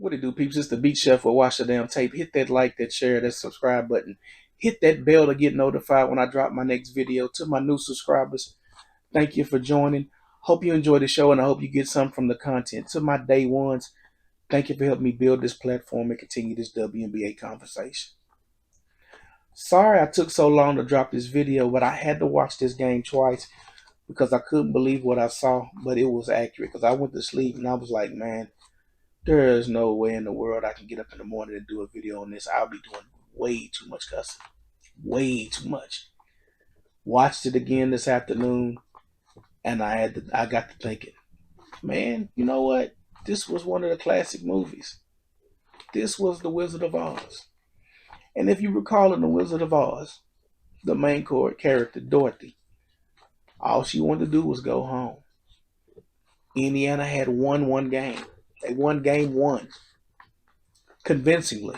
What it do, peeps? It's the Beat Chef or Watch the Damn Tape. Hit that like, that share, that subscribe button. Hit that bell to get notified when I drop my next video. To my new subscribers, thank you for joining. Hope you enjoy the show and I hope you get some from the content. To my day ones, thank you for helping me build this platform and continue this WNBA conversation. Sorry I took so long to drop this video, but I had to watch this game twice because I couldn't believe what I saw, but it was accurate because I went to sleep and I was like, man, there is no way in the world I can get up in the morning and do a video on this. I'll be doing way too much cussing. Way too much. Watched it again this afternoon and I got to thinking, man, you know what? This was one of the classic movies. This was The Wizard of Oz. And if you recall in The Wizard of Oz, the main character, Dorothy, all she wanted to do was go home. Indiana had won one game. They won game one convincingly.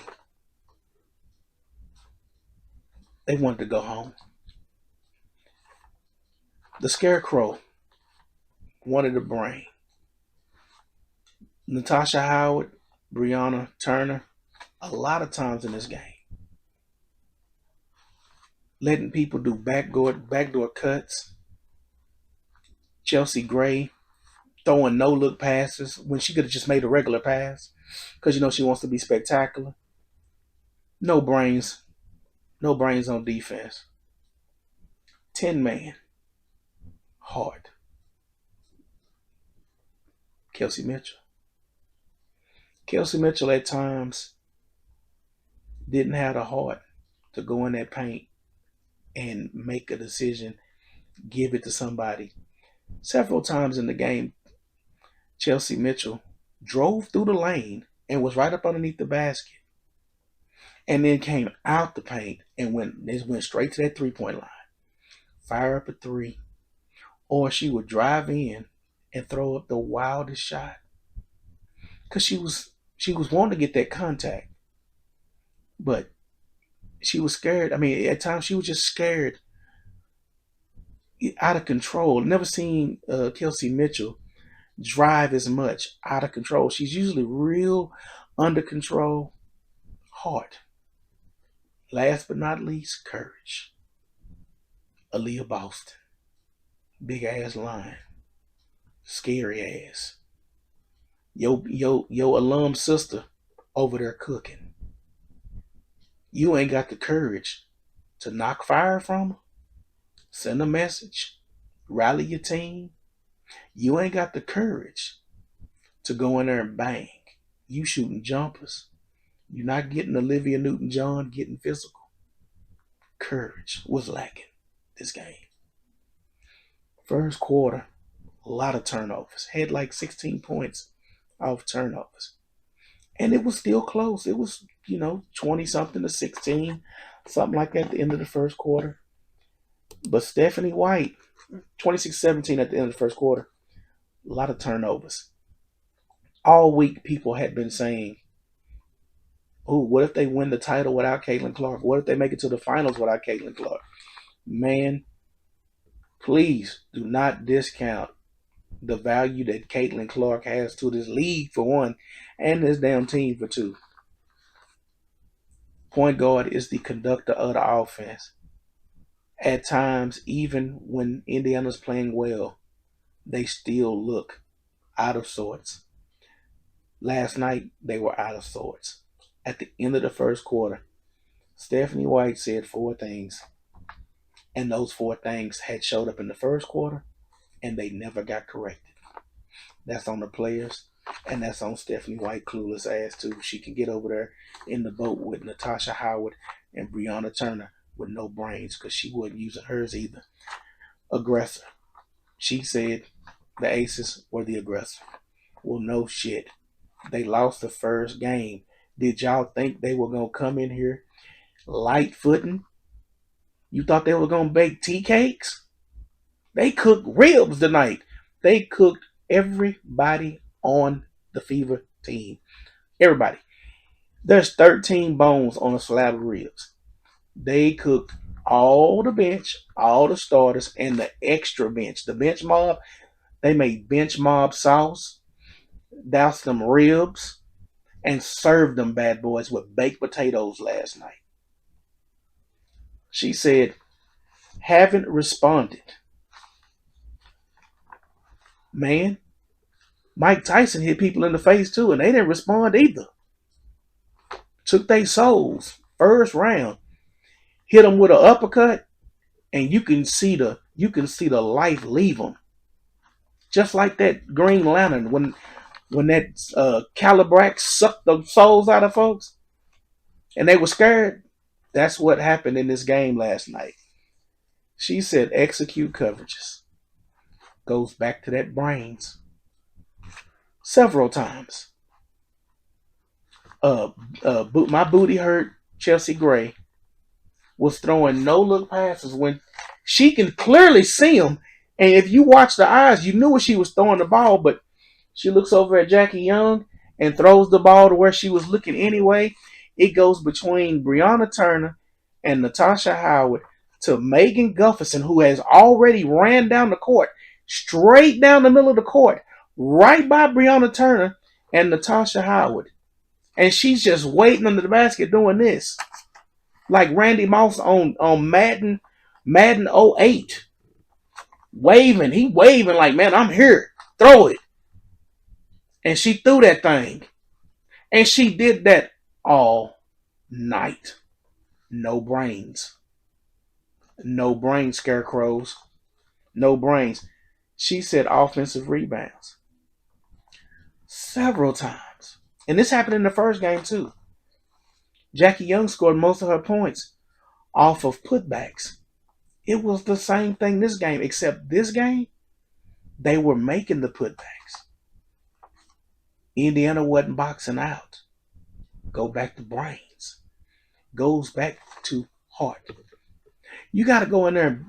They wanted to go home. The Scarecrow wanted a brain. Natasha Howard, Breonna Turner, a lot of times in this game, letting people do backdoor cuts. Chelsea Gray throwing no-look passes when she could have just made a regular pass because, she wants to be spectacular. No brains. No brains on defense. 10-man. Hard. Kelsey Mitchell. Kelsey Mitchell at times didn't have the heart to go in that paint and make a decision, give it to somebody. Several times in the game, Chelsea Mitchell drove through the lane and was right up underneath the basket and then came out the paint and went straight to that three-point line. Fire up a three. Or she would drive in and throw up the wildest shot. Because she was wanting to get that contact. But she was scared. I mean, at times she was just scared, out of control. Never seen Kelsey Mitchell drive as much out of control. She's usually real under control. Heart. Last but not least, courage. Aaliyah Boston. Big ass line. Scary ass. Yo alum sister over there cooking. You ain't got the courage to knock fire from her, send a message, rally your team. You ain't got the courage to go in there and bang. You shooting jumpers. You're not getting Olivia Newton-John getting physical. Courage was lacking this game. First quarter, a lot of turnovers. Had like 16 points off turnovers. And it was still close. It was, 20-something to 16, something like that at the end of the first quarter. But Stephanie White, 26-17 at the end of the first quarter. A lot of turnovers. All week, people had been saying, oh, what if they win the title without Caitlin Clark? What if they make it to the finals without Caitlin Clark? Man, please do not discount the value that Caitlin Clark has to this league, for one, and this damn team, for two. Point guard is the conductor of the offense. At times, even when Indiana's playing well, they still look out of sorts. Last night, they were out of sorts. At the end of the first quarter, Stephanie White said 4 things, and those 4 things had showed up in the first quarter, and they never got corrected. That's on the players, and that's on Stephanie White, clueless ass too. She can get over there in the boat with Natasha Howard and Breonna Turner with no brains, because she wasn't using hers either. Aggressor. She said the Aces were the aggressor. Well, no shit. They lost the first game. Did y'all think they were going to come in here light footing? You thought they were going to bake tea cakes? They cooked ribs tonight. They cooked everybody on the Fever team. Everybody. There's 13 bones on a slab of ribs. They cooked all the bench, all the starters, and the extra bench. The bench mob, they made bench mob sauce, doused them ribs, and served them bad boys with baked potatoes last night. She said, haven't responded. Man, Mike Tyson hit people in the face too, and they didn't respond either. Took their souls first round, hit them with an uppercut, and you can see the life leave them. Just like that Green Lantern when that Calibrax sucked the souls out of folks, and they were scared. That's what happened in this game last night. She said execute coverages. Goes back to that brains several times. My booty hurt. Chelsea Gray was throwing no look passes when she can clearly see them. And if you watch the eyes, you knew where she was throwing the ball, but she looks over at Jackie Young and throws the ball to where she was looking anyway. It goes between Brianna Turner and Natasha Howard to Megan Gufferson, who has already ran down the court, straight down the middle of the court, right by Brianna Turner and Natasha Howard. And she's just waiting under the basket doing this. Like Randy Moss on Madden 08. Waving. He waving like, man, I'm here. Throw it. And she threw that thing. And she did that all night. No brains. No brains, scarecrows. No brains. She said offensive rebounds. Several times. And this happened in the first game too. Jackie Young scored most of her points off of putbacks. It was the same thing this game, except this game, they were making the putbacks. Indiana wasn't boxing out. Go back to brains. Goes back to heart. You got to go in there and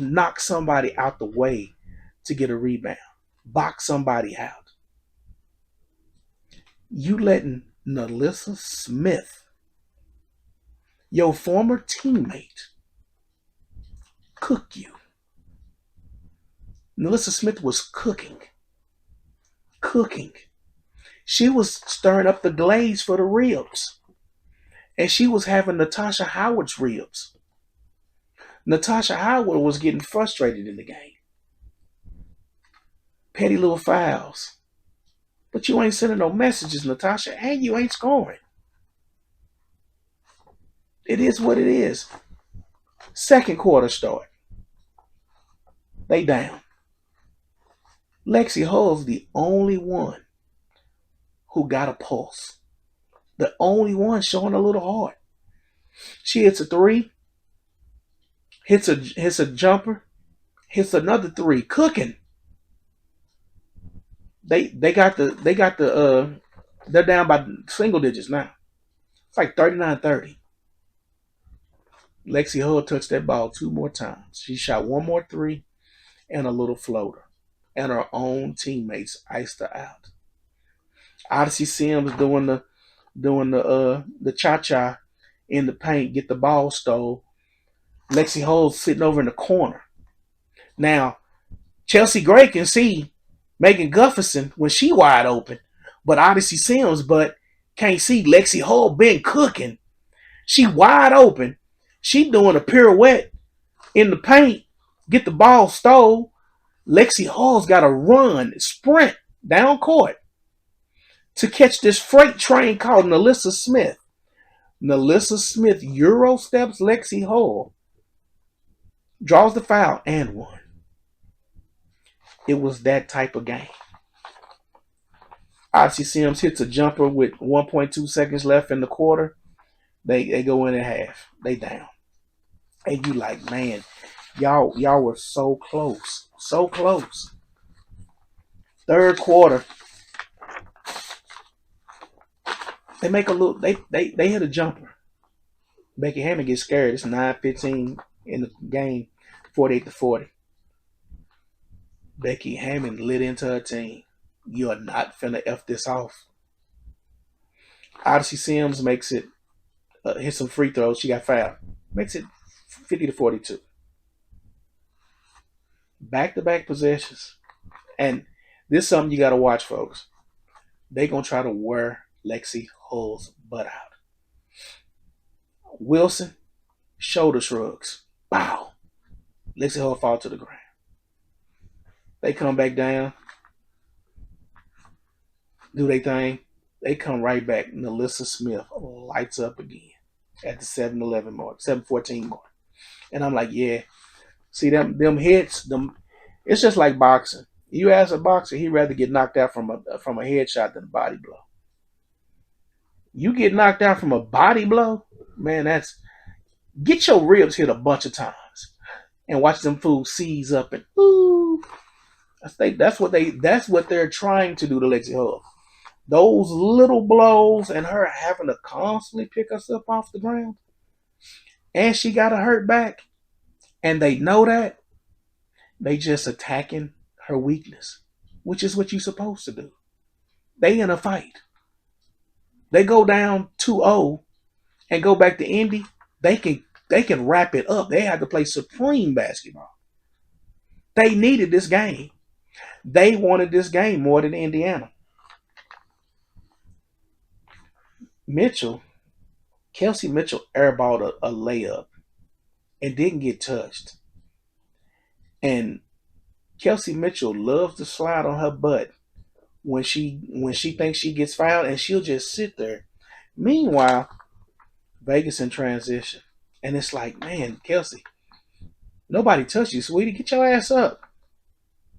knock somebody out the way to get a rebound. Box somebody out. You letting Naylssa Smith, your former teammate, cook you. Naylssa Smith was cooking. She was stirring up the glaze for the ribs. And she was having Natasha Howard's ribs. Natasha Howard was getting frustrated in the game. Petty little fouls. But you ain't sending no messages, Natasha, and you ain't scoring. It is what it is. Second quarter start. They down. Lexi Hull's the only one who got a pulse. The only one showing a little heart. She hits a three, hits a jumper, hits another three, cooking. They're down by single digits now. It's like 39-30. Lexi Hull touched that ball 2 more times. She shot 1 more three and a little floater. And her own teammates iced her out. Odyssey Sims doing the cha-cha in the paint, get the ball stole. Lexi Hull sitting over in the corner. Now, Chelsea Gray can see Megan Gufferson when she wide open, but Odyssey Sims can't see Lexi Hull been cooking. She wide open. She doing a pirouette in the paint, get the ball stole. Lexi Hull's got to run, sprint down court to catch this freight train called Naylssa Smith. Naylssa Smith Euro steps Lexi Hull, draws the foul, and won. It was that type of game. Odyssey Sims hits a jumper with 1.2 seconds left in the quarter. They go in at half. They down. And you like, man, y'all were so close. So close. Third quarter. They make a little they hit a jumper. Becky Hammond gets scared. It's 9:15 in the game, 48-40. Becky Hammond lit into her team. You are not finna F this off. Odyssey Sims makes it, hit some free throws. She got fouled. Makes it 50-42. Back-to-back possessions. And this is something you got to watch, folks. They going to try to wear Lexi Hull's butt out. Wilson, shoulder shrugs. Bow. Lexi Hull fall to the ground. They come back down, do their thing. They come right back. Naylssa Smith lights up again at the 7-11 mark, 7:14 mark. And I'm like, yeah. See them hits, them it's just like boxing. You ask a boxer, he'd rather get knocked out from a headshot than a body blow. You get knocked out from a body blow, man, that's get your ribs hit a bunch of times and watch them fools seize up and ooh. That's what they're trying to do to Lexi Hull. Those little blows and her having to constantly pick herself off the ground. And she got a hurt back. And they know that. They just attacking her weakness, which is what you're supposed to do. They in a fight. They go down 2-0 and go back to Indy. They can wrap it up. They had to play supreme basketball. They needed this game. They wanted this game more than Indiana. Kelsey Mitchell airballed a layup and didn't get touched. And Kelsey Mitchell loves to slide on her butt when she thinks she gets fouled, and she'll just sit there. Meanwhile, Vegas in transition. And it's like, man, Kelsey, nobody touched you, sweetie. Get your ass up.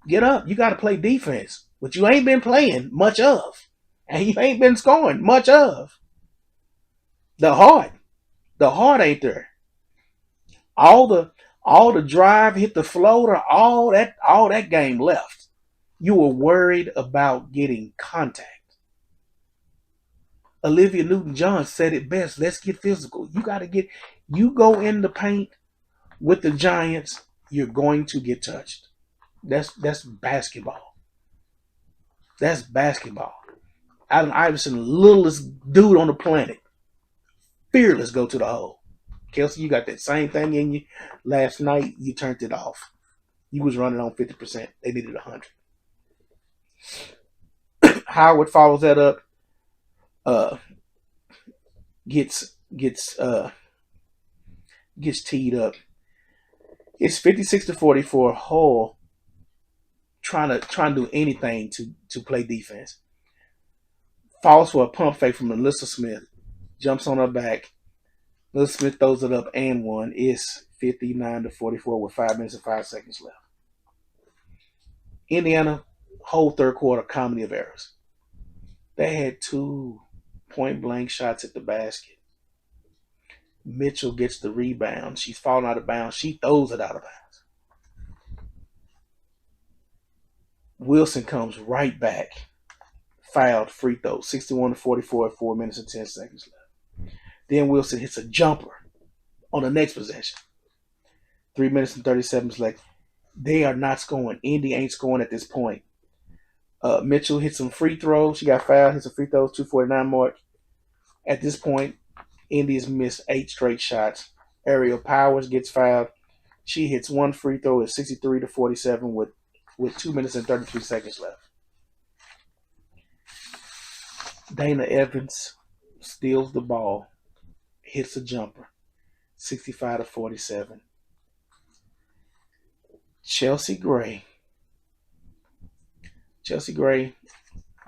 Get up. You got to play defense, which you ain't been playing much of. And you ain't been scoring much of. The heart ain't there. All the drive, hit the floater, all that game left. You were worried about getting contact. Olivia Newton-John said it best. Let's get physical. You go in the paint with the Giants, you're going to get touched. That's basketball. That's basketball. Allen Iverson, littlest dude on the planet. Fearless, go to the hole. Kelsey, you got that same thing in you. Last night, you turned it off. You was running on 50%. They needed 100. Howard follows that up. Gets teed up. It's 56-44. Hull trying to do anything to play defense. Falls for a pump fake from Naylssa Smith. Jumps on her back. Naylssa Smith throws it up and one. It's 59-44 with 5 minutes and 5 seconds left. Indiana, whole third quarter, comedy of errors. They had 2 point-blank shots at the basket. Mitchell gets the rebound. She's falling out of bounds. She throws it out of bounds. Wilson comes right back. Fouled, free throw. 61-44 at 4 minutes and 10 seconds left. Then Wilson hits a jumper on the next possession. 3 minutes and 30 seconds left. They are not scoring. Indy ain't scoring at this point. Mitchell hits some free throws. She got fouled, hits some free throws, 2:49 mark. At this point, Indy's missed 8 straight shots. Ariel Powers gets fouled. She hits 1 free throw at 63-47 with 2 minutes and 33 seconds left. Dana Evans steals the ball, hits a jumper, 65-47. Chelsea Gray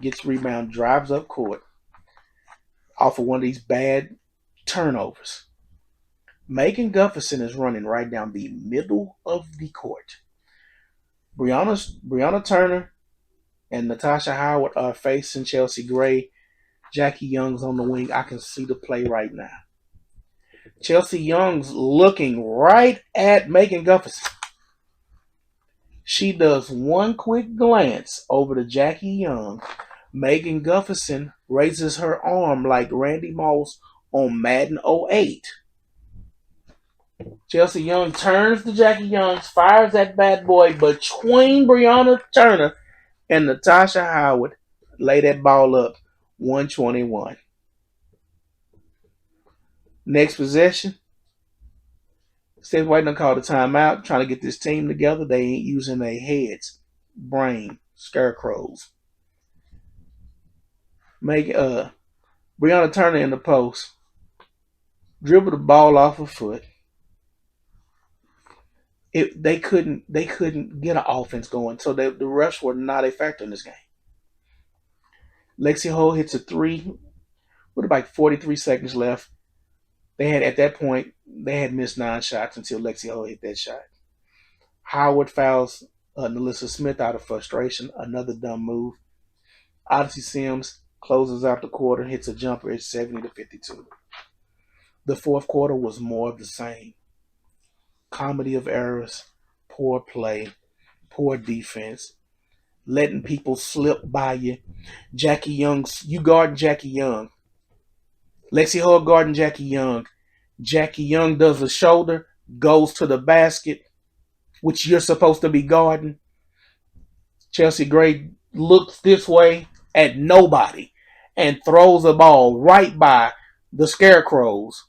gets rebound, drives up court off of one of these bad turnovers. Megan Gufferson is running right down the middle of the court. Brianna Turner and Natasha Howard are facing Chelsea Gray. Jackie Young's on the wing. I can see the play right now. Chelsea Young's looking right at Megan Gufferson. She does one quick glance over to Jackie Young. Megan Gufferson raises her arm like Randy Moss on Madden 08. Chelsea Young turns to Jackie Young, fires that bad boy between Brianna Turner and Natasha Howard. Lay that ball up, 121. Next possession. Steph White done called a timeout, trying to get this team together. They ain't using their heads, brain, scarecrows. Breonna Turner in the post, dribbled the ball off her foot. They couldn't get an offense going, so the refs were not a factor in this game. Lexi Hull hits a three with about 43 seconds left. They had at that point they had missed 9 shots until Lexi Hull hit that shot. Howard fouls Naylssa Smith out of frustration, another dumb move. Odyssey Sims closes out the quarter, hits a jumper at 70-52. The fourth quarter was more of the same. Comedy of errors, poor play, poor defense, letting people slip by you. Jackie Young, you guarding Jackie Young. Lexi Hull guarding Jackie Young. Jackie Young does a shoulder, goes to the basket, which you're supposed to be guarding. Chelsea Gray looks this way at nobody and throws the ball right by the Scarecrows,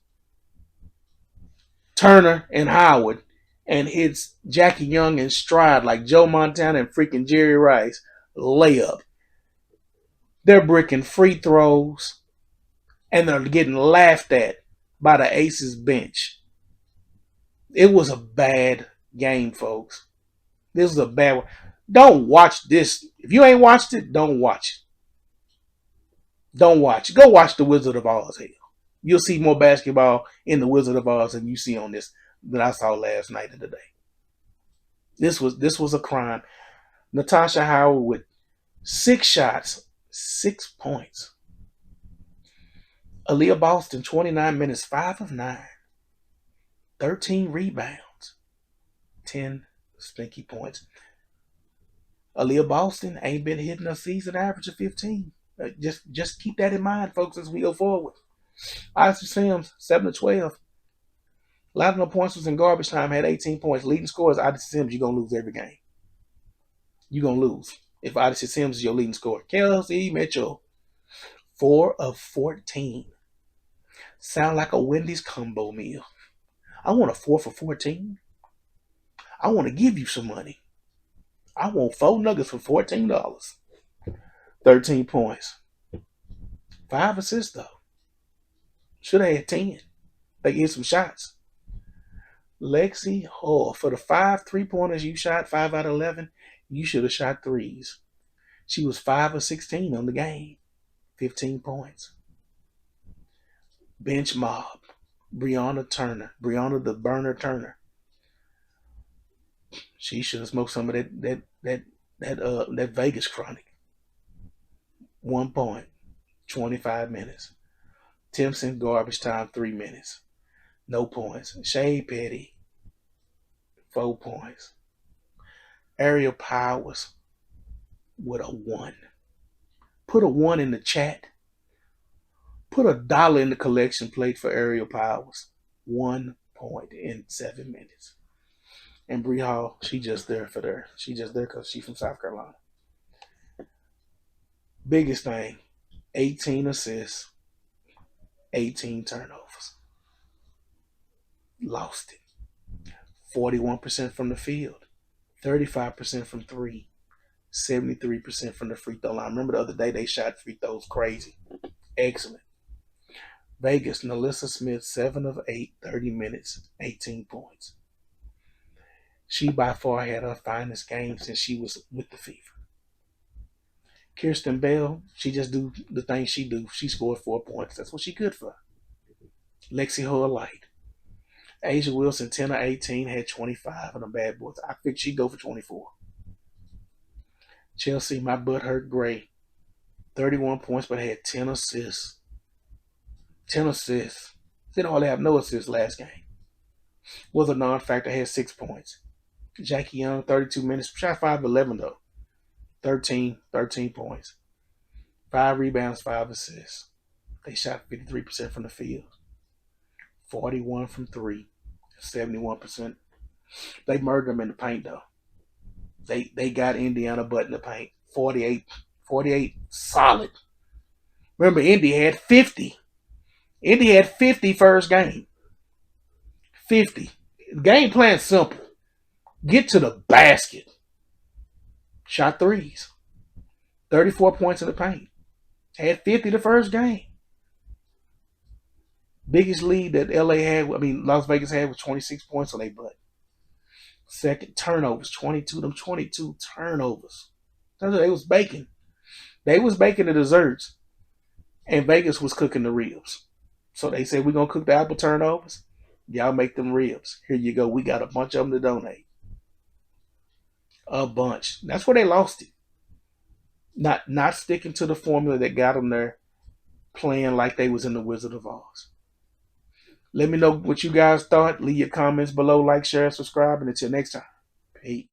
Turner and Howard, and hits Jackie Young in stride like Joe Montana and freaking Jerry Rice. Layup. They're bricking free throws and they're getting laughed at by the Aces bench. It was a bad game, folks. This is a bad one. Don't watch this. If you ain't watched it, don't watch it. Don't watch it. Go watch The Wizard of Oz. Hell, you'll see more basketball in The Wizard of Oz than you see on this than I saw last night and today. This was a crime. Natasha Howard with 6 shots, 6 points. Aaliyah Boston, 29 minutes, 5 of 9, 13 rebounds, 10 stinky points. Aaliyah Boston ain't been hitting a season average of 15. Just keep that in mind, folks, as we go forward. Odyssey Sims, 7 of 12. A lot of no points was in garbage time, had 18 points. Leading scorers, Odyssey Sims, you're going to lose every game. You're going to lose if Odyssey Sims is your leading scorer. Kelsey Mitchell, 4 of 14. Sound like a Wendy's combo meal. I want a 4 for 14. I want to give you some money. I want 4 nuggets for $14. 13 points. 5 assists, though. Should have had 10. They get some shots. Lexi Hull, for the 5 3-pointers you shot, 5 out of 11, you should have shot threes. She was 5 of 16 on the game. 15 points. Bench mob. Breonna the Burner Turner. She should have smoked some of that Vegas chronic. 1 point, 25 minutes. Timpson, garbage time, 3 minutes. No points. Shea Petty, 4 points. Ariel Powers with a 1. Put a 1 in the chat. Put $1 in the collection plate for Ariel Powers. 1 point in 7 minutes. And Bree Hall, she just there for there. She just there because she's from South Carolina. Biggest thing, 18 assists, 18 turnovers. Lost it. 41% from the field, 35% from 3, 73% from the free throw line. Remember the other day they shot free throws crazy. Excellent. Vegas, Naylssa Smith, 7 of 8, 30 minutes, 18 points. She by far had her finest game since she was with the Fever. Kirsten Bell, she just do the things she do. She scored 4 points. That's what she good for. Lexi Hull light. Asia Wilson, 10 of 18, had 25 on the bad boys. I think she'd go for 24. Chelsea, my butt hurt Gray. 31 points, but had 10 assists. 10 assists. Didn't hardly have no assists last game. Was a non-factor, had 6 points. Jackie Young, 32 minutes. Shot 5 of 11, though. 13 points. 5 rebounds, 5 assists. They shot 53% from the field. 41 from 3. 71%. They murdered them in the paint, though. They got Indiana butt in the paint. 48 solid. Remember, Indy had 50. Indy had 50 first game. 50. Game plan simple. Get to the basket. Shot threes. 34 points in the paint. Had 50 the first game. Biggest lead that LA had, I mean, Las Vegas had was 26 points on their butt. Second, turnovers, 22. Them 22 turnovers. They was baking. They was baking the desserts, and Vegas was cooking the ribs. So they said, we're going to cook the apple turnovers. Y'all make them ribs. Here you go. We got a bunch of them to donate. A bunch. That's where they lost it. Not sticking to the formula that got them there, playing like they was in the Wizard of Oz. Let me know what you guys thought. Leave your comments below, like, share, subscribe, and until next time, peace.